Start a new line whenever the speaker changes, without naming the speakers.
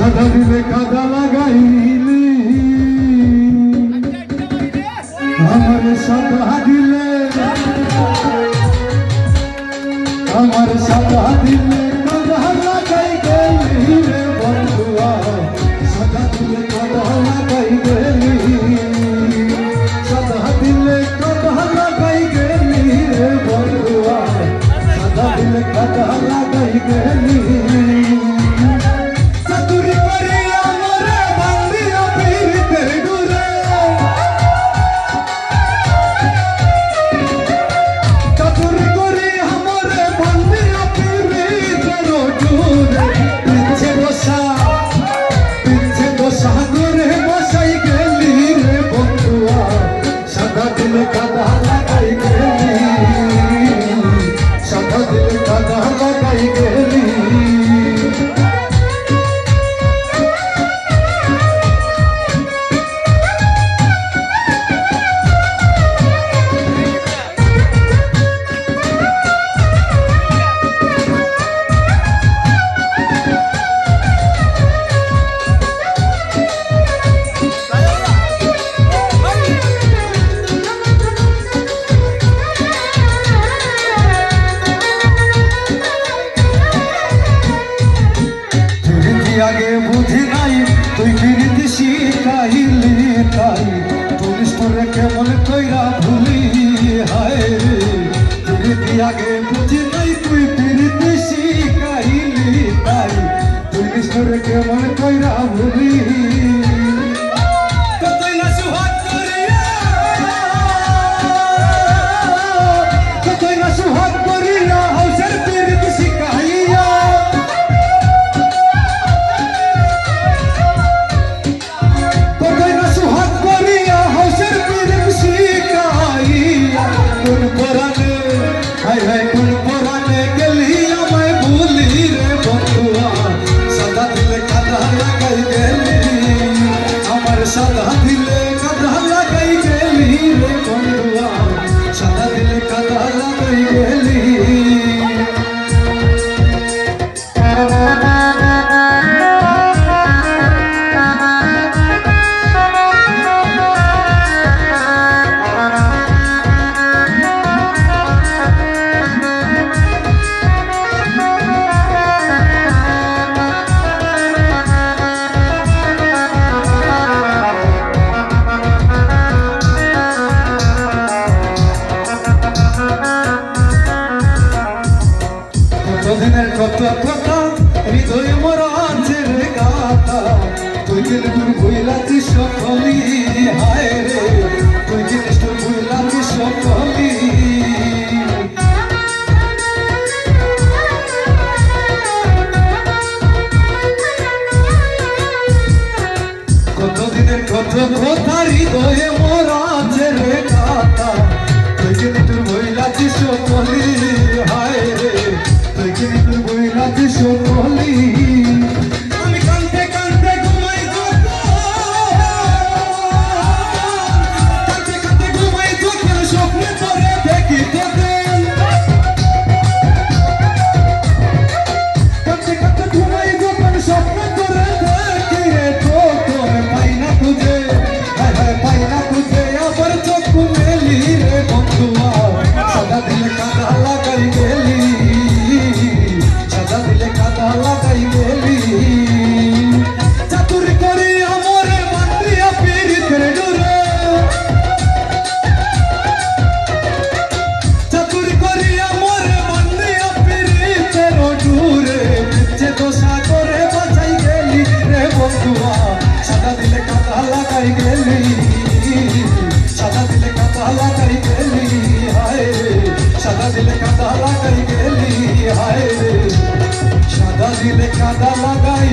সাদা দিলে কাদা লাগাইলি আমার সাদা দিলে কাদা লাগাই গেলি রে বন্ধুয়া সাদা দিলে কাদা লাগাই গেলি সাদা দিলে কাদা লাগাই গেলি রে বন্ধুয়া সাদা দিলে কাদা লাগাই গেলি আগে বুঝি নাই তুই ফিরিতে শিখাইলি তাই পুলিশ তোরে কেমন কইরা ভুলি হায় রে ফিরিতে আগে বুঝি নাই তুই ফিরিতে শিখাইলি তাই পুলিশ তোরে কেমন কইরা ভুলি সাদা দিলে কাদা লাগাই গেলি রে বন্ধুয়া সাদা দিলে কাদা লাগাই গেলি কত কথা হৃদয় মোরা আছে রে গাথা তুই জিনিস তোর ভুলাছি সকলি হায় রে তুই জিনিস তোর ভুলাছি সকলি কতদিনের কত কথা হৃদয়ে মোরা আছে রে গাথা তুই জিনিস তোর ভুলাছি সকলি হায় রে তুই জিনিস তোর ভুলাছি সকলি আমি কাঁদতে কাঁদতে ঘুমাই কাঁদতে কাঁদতে ঘুমাই যখন স্বপ্নে তোরে দেখি তোকে কাঁদতে কাঁদতে ঘুমাই যখন স্বপ্নে তোরে দেখি রে তোর পাই না তুঝে হায় হায় পাই না তুঝে আবার চোখ মেলি রে বন্ধুয়া সাদা দিলে কাদা লাগাই গেলি সাদা দিলে কাদা লাগাই গেলি চাতুরি করি আমরে মাটিয়া পীড়িতের ডোরে চাতুরি করি আমরে মাটিয়া পীড়িতের ডোরে যে দোষা করে বাঁচাই গেলি রে বন্ধুয়া সাদা দিলে কাদা লাগাই গেলি সাদা দিলে কাদা লাগাই গেলি হায় রে সাদা দিলে কাদা লাগাই গেলি হায় রে সাদা দিলে কাদা লাগাই